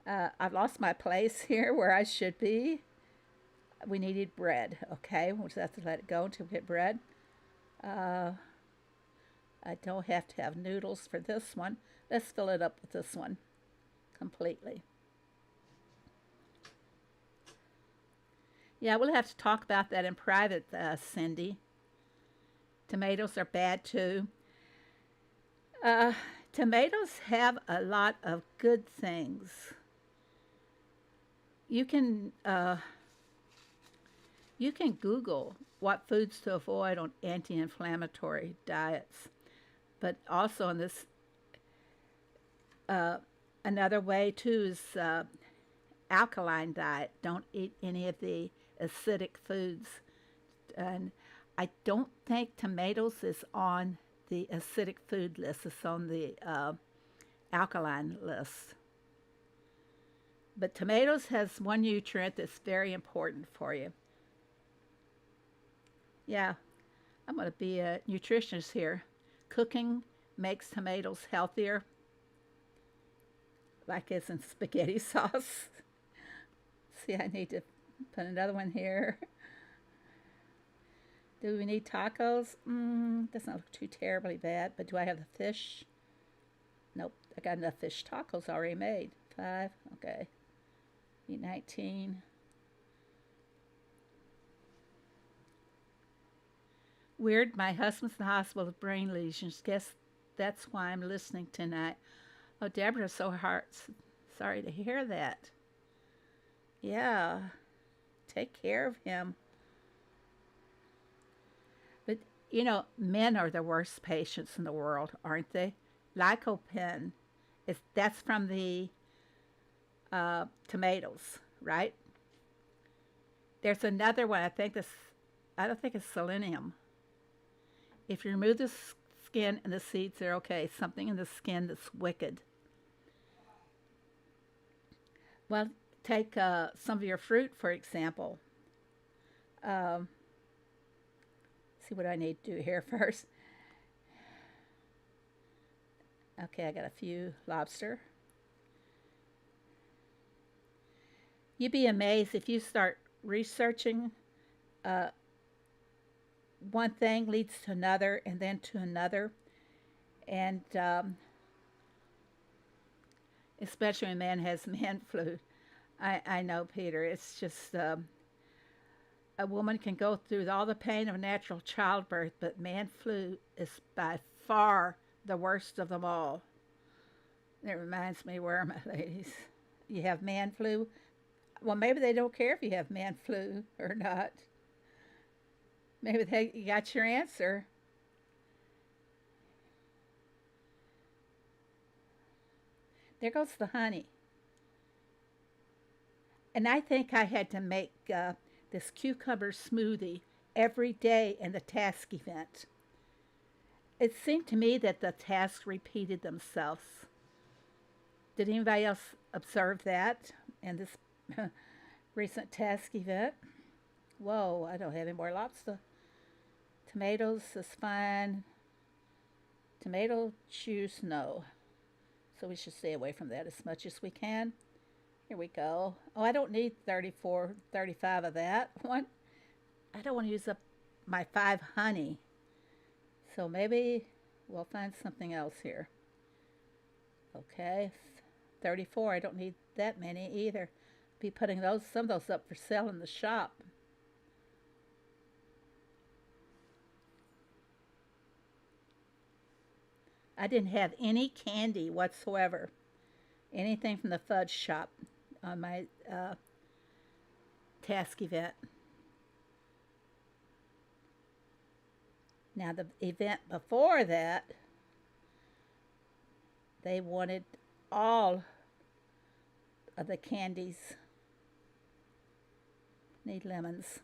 I've lost my place here where I should be. We needed bread, okay? We'll just have to let it go until we get bread. I don't have to have noodles for this one. Let's fill it up with this one completely. Yeah, we'll have to talk about that in private, Cindy. Tomatoes are bad too. Tomatoes have a lot of good things. You can You can Google what foods to avoid on anti-inflammatory diets, but also in this, uh, another way too is alkaline diet. Don't eat any of the acidic foods. And I don't think tomatoes is on the acidic food list. It's on the alkaline list. But tomatoes has one nutrient that's very important for you. Yeah, I'm going to be a nutritionist here. Cooking makes tomatoes healthier, like it's in spaghetti sauce. See, I need to put another one here. Do we need tacos? Doesn't look too terribly bad, but do I have the fish? Nope, I got enough fish tacos already made. 5, okay. Be 19. Weird, my husband's in the hospital with brain lesions. Guess that's why I'm listening tonight. Oh, Deborah, so hard. Sorry to hear that. Yeah, take care of him. But, you know, men are the worst patients in the world, aren't they? Lycopene, that's from the tomatoes, right? There's another one, I don't think it's selenium. If you remove the skin and the seeds, they're okay. Something in the skin that's wicked. Well, take some of your fruit, for example. Um, see what I need to do here first. Okay, I got a few lobster. You'd be amazed if you start researching. Uh, One thing leads to another and then to another. And especially when a man has man flu. I know, Peter. It's just a woman can go through all the pain of natural childbirth, but man flu is by far the worst of them all. It reminds me, where are my ladies? You have man flu? Well, maybe they don't care if you have man flu or not. Maybe you got your answer. There goes the honey. And I think I had to make this cucumber smoothie every day in the task event. It seemed to me that the tasks repeated themselves. Did anybody else observe that in this recent task event? Whoa, I don't have any more lobster. Tomatoes is fine. Tomato juice, no. So we should stay away from that as much as we can. Here we go. Oh, I don't need 34, 35 of that one. I don't want to use up my 5 honey. So maybe we'll find something else here. Okay, 34. I don't need that many either. Be putting some of those up for sale in the shop. I didn't have any candy whatsoever. Anything from the fudge shop on my task event. Now, the event before that, they wanted all of the candies. Need lemons.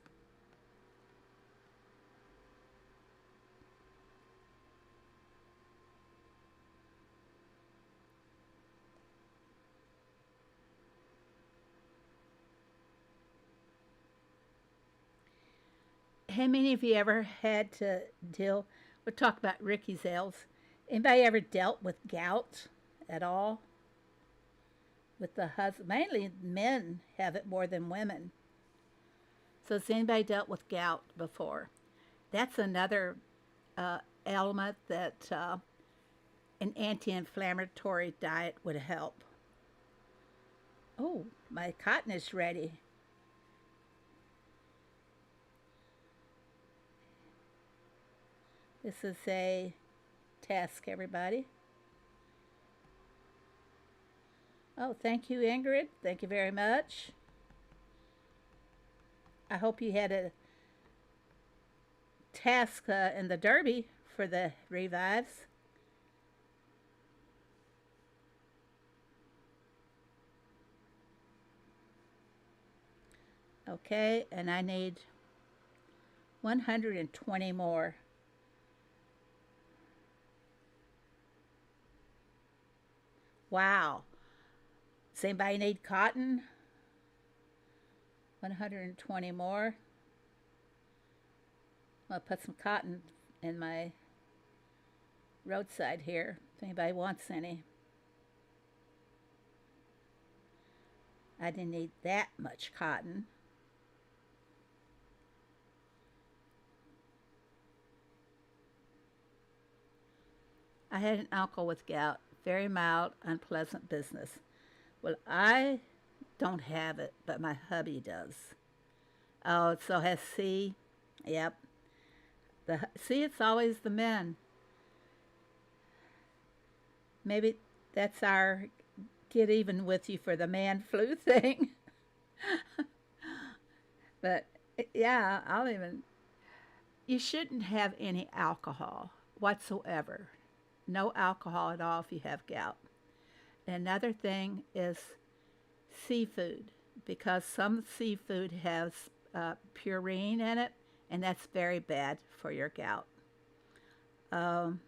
How many of you ever had to deal? We'll talk about Ricky's L's. Anybody ever dealt with gout at all? With the husband, mainly men have it more than women. So has anybody dealt with gout before? That's another element that an anti-inflammatory diet would help. Oh, my cotton is ready. This is a task, everybody. Oh, thank you, Ingrid. Thank you very much. I hope you had task in the derby for the revives. Okay, and I need 120 more. Wow. Does anybody need cotton? 120 more. I'll put some cotton in my roadside here if anybody wants any. I didn't need that much cotton. I had an uncle with gout, very mild, unpleasant business. Well, I don't have it, but my hubby does. Oh, so has C. Yep. See, it's always the men. Maybe that's our get even with you for the man flu thing. But yeah, you shouldn't have any alcohol whatsoever. No alcohol at all if you have gout. Another thing is seafood, because some seafood has purine in it, and that's very bad for your gout. Um,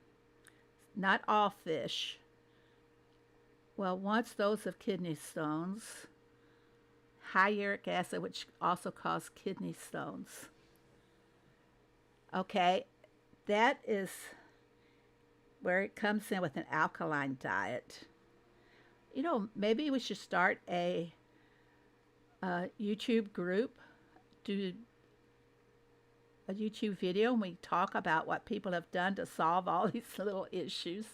Not all fish. Well, once those have kidney stones, high uric acid, which also causes kidney stones. Okay, that is where it comes in with an alkaline diet. Maybe we should start a YouTube group, do a YouTube video, and we talk about what people have done to solve all these little issues.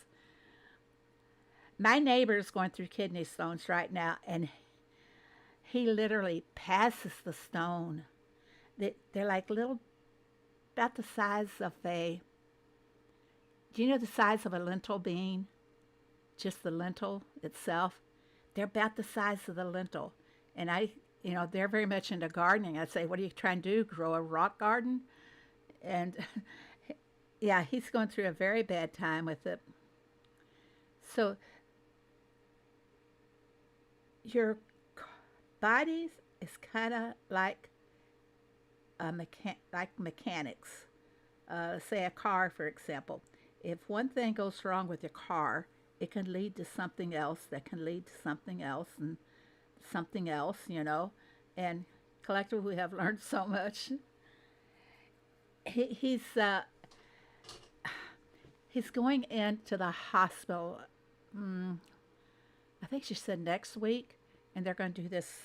My neighbor is going through kidney stones right now, and he literally passes the stone. They're like little, about the size of do you know the size of a lentil bean? Just the lentil itself. They're about the size of the lentil. And they're very much into gardening. I'd say, what are you trying to do? Grow a rock garden? And yeah, he's going through a very bad time with it. So your body is kind of like mechanics. Say a car, for example. If one thing goes wrong with your car, it can lead to something else that can lead to something else and something else, And collectively, we have learned so much. He's going into the hospital. I think she said next week, and they're going to do this.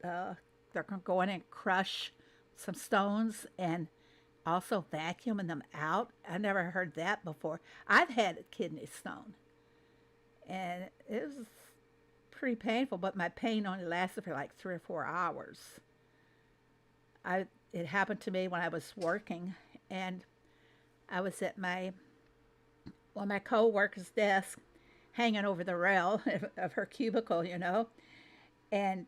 They're going to go in and crush some stones and also vacuuming them out. I never heard that before. I've had a kidney stone, and it was pretty painful, but my pain only lasted for like 3 or 4 hours. It happened to me when I was working, and I was at my co-worker's desk, hanging over the rail of her cubicle, and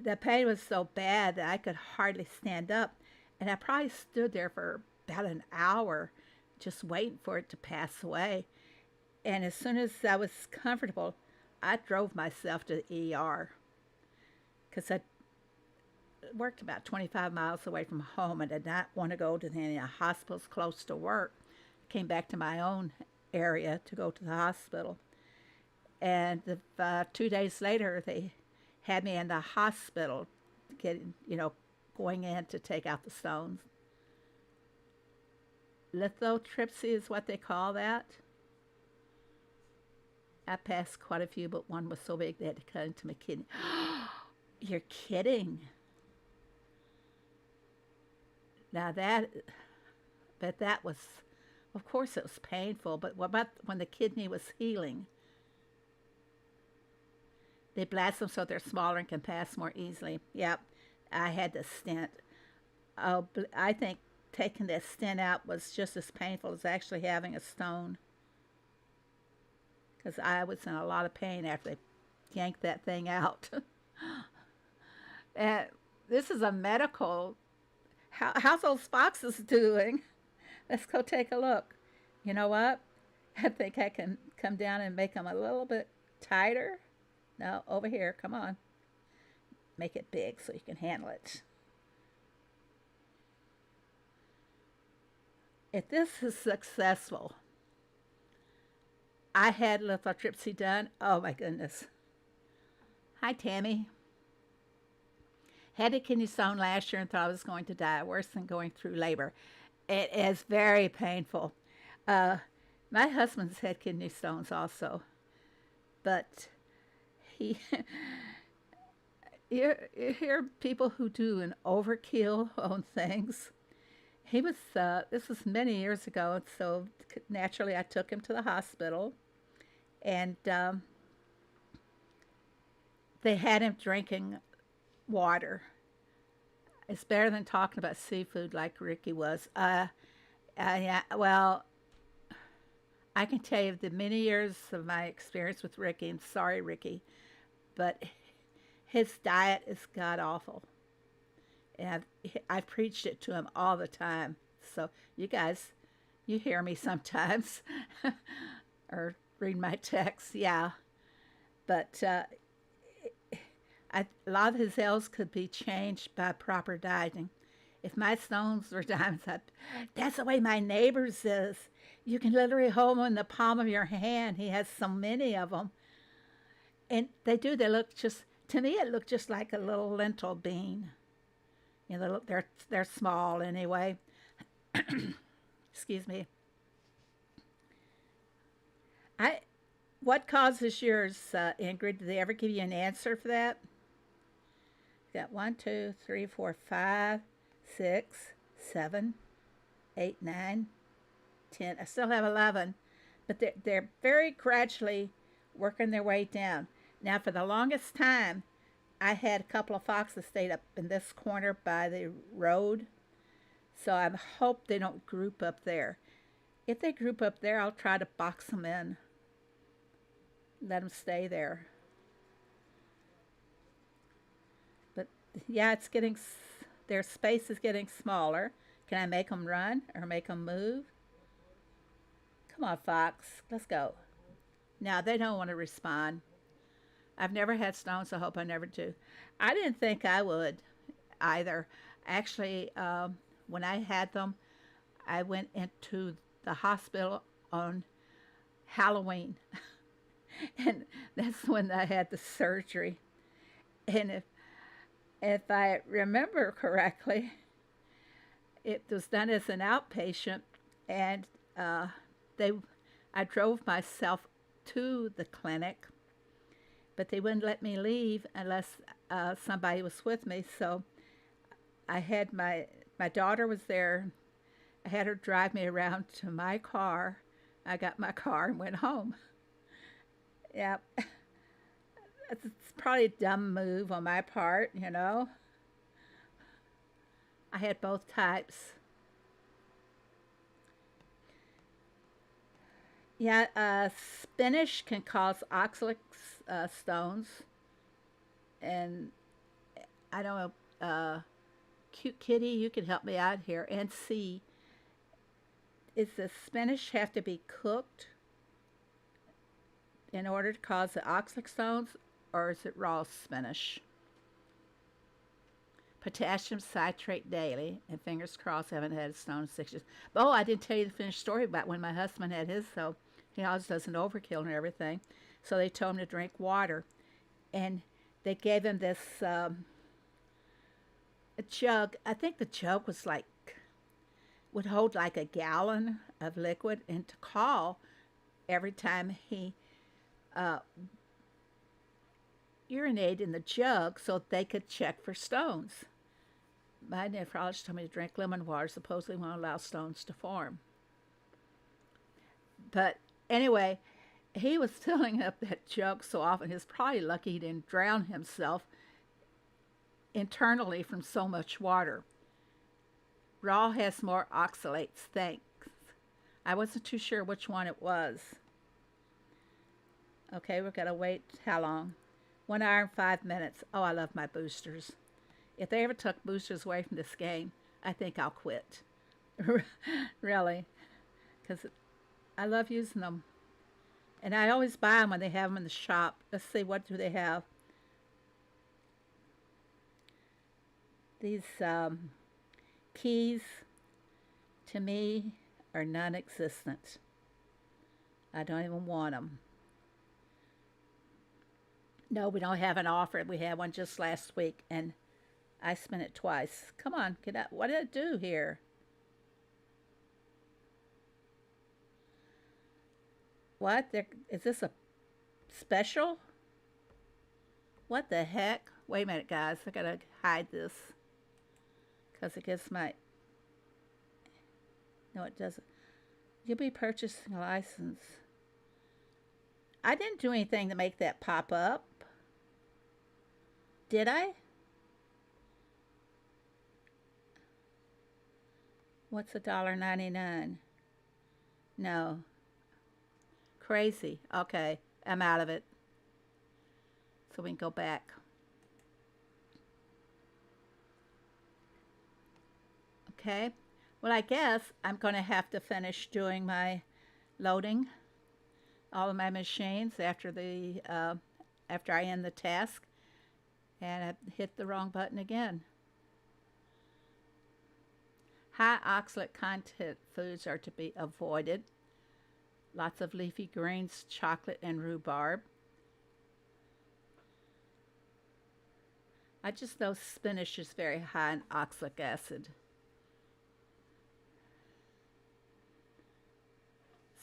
the pain was so bad that I could hardly stand up. And I probably stood there for about an hour just waiting for it to pass away. And as soon as I was comfortable, I drove myself to the ER because I worked about 25 miles away from home and did not want to go to any hospitals close to work. I came back to my own area to go to the hospital. And 2 days later, they had me in the hospital going in to take out the stones. Lithotripsy is what they call that. I passed quite a few, but one was so big they had to cut into my kidney. You're kidding. Now that was, of course it was painful, but what about when the kidney was healing? They blast them so they're smaller and can pass more easily. Yep, I had the stent. Oh, I think taking that stent out was just as painful as actually having a stone. Because I was in a lot of pain after they yanked that thing out. And this is a medical. How's those foxes doing? Let's go take a look. You know what? I think I can come down and make them a little bit tighter. No, over here. Come on. Make it big so you can handle it. If this is successful, I had lithotripsy done. Oh my goodness. Hi, Tammy. Had a kidney stone last year and thought I was going to die. Worse than going through labor. It is very painful. Uh, my husband's had kidney stones also, but he you hear people who do an overkill on things. He was this was many years ago, and so naturally I took him to the hospital, and they had him drinking water. It's better than talking about seafood like Ricky was. Yeah, well, I can tell you the many years of my experience with Ricky, and sorry, Ricky, but his diet is god awful. And I've preached it to him all the time. So you guys, you hear me sometimes or read my texts, yeah. But a lot of his ills could be changed by proper dieting. If my stones were diamonds, that's the way my neighbor's is. You can literally hold them in the palm of your hand. He has so many of them. And they do, they look just, to me, it looked just like a little lentil bean. You know, they're small anyway. Excuse me. What causes yours, Ingrid? Did they ever give you an answer for that? Got 1, 2, 3, 4, 5, 6, 7, 8, 9, 10. I still have 11, but they're very gradually working their way down. Now, for the longest time, I had a couple of foxes stayed up in this corner by the road, so I hope they don't group up there. If they group up there, I'll try to box them in, let them stay there. But yeah, it's getting, their space is getting smaller. Can I make them run or make them move? Come on, Fox, let's go. Now, they don't want to respond. I've never had stones. I hope I never do. I didn't think I would either. Actually, when I had them, I went into the hospital on Halloween. And that's when I had the surgery. And if I remember correctly, it was done as an outpatient, and I drove myself to the clinic, but they wouldn't let me leave unless somebody was with me. So I had my daughter was there. I had her drive me around to my car. I got my car and went home. Yeah, it's probably a dumb move on my part, you know. I had both types. Yeah, spinach can cause oxalic stones, and I don't know, cute kitty, you can help me out here and see. Does the spinach have to be cooked in order to cause the oxalic stones, or is it raw spinach? Potassium citrate daily, and fingers crossed I haven't had a stone in 6 years. Oh, I didn't tell you the finished story about when my husband had his, so he always doesn't overkill and everything. So they told him to drink water, and they gave him this a jug. I think the jug was like, would hold like a gallon of liquid, and to call every time he urinated in the jug so they could check for stones. My nephrologist told me to drink lemon water, supposedly won't allow stones to form. But anyway, he was filling up that jug so often, he was probably lucky he didn't drown himself internally from so much water. Raw has more oxalates, thanks. I wasn't too sure which one it was. Okay, we're going to wait how long? 1 hour and 5 minutes. Oh, I love my boosters. If they ever took boosters away from this game, I think I'll quit. Really, because I love using them. And I always buy them when they have them in the shop. Let's see, what do they have? These keys, to me, are non existent. I don't even want them. No, we don't have an offer. We had one just last week, and I spent it twice. Come on, what did it do here? What? Is this a special? What the heck? Wait a minute, guys. I gotta hide this because it gets my. No, it doesn't. You'll be purchasing a license. I didn't do anything to make that pop up. Did I? What's $1.99? No. Crazy. Okay, I'm out of it. So we can go back. Okay. Well, I guess I'm going to have to finish doing my loading all of my machines after I end the task, and I hit the wrong button again. High oxalate content foods are to be avoided. Lots of leafy greens, chocolate, and rhubarb. I just know spinach is very high in oxalic acid.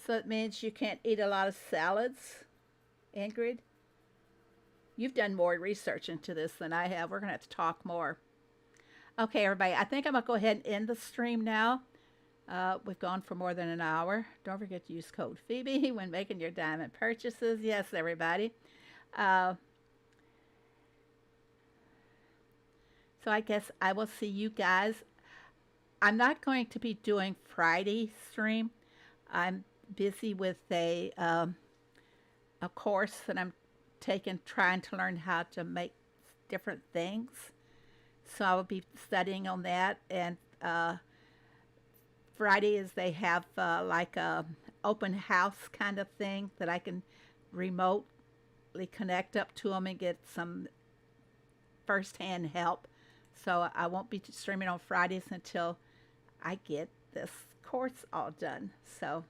So it means you can't eat a lot of salads, Ingrid? You've done more research into this than I have. We're going to have to talk more. Okay, everybody, I think I'm going to go ahead and end the stream now. We've gone for more than an hour. Don't forget to use code Phoebe when making your diamond purchases. Yes, everybody. Uh, so I guess I will see you guys. I'm not going to be doing Friday stream. I'm busy with a course that I'm taking, trying to learn how to make different things. So I will be studying on that. And Fridays they have like a open house kind of thing that I can remotely connect up to them and get some firsthand help. So I won't be streaming on Fridays until I get this course all done. So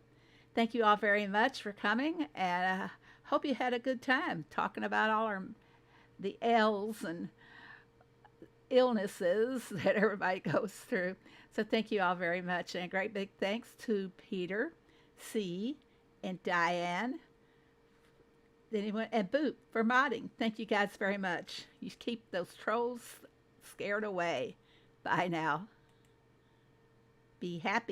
thank you all very much for coming, and I hope you had a good time talking about the L's and illnesses that everybody goes through. So thank you all very much, and a great big thanks to Peter, C, and Diane, and Boot for modding. Thank you guys very much. You keep those trolls scared away. Bye now. Be happy.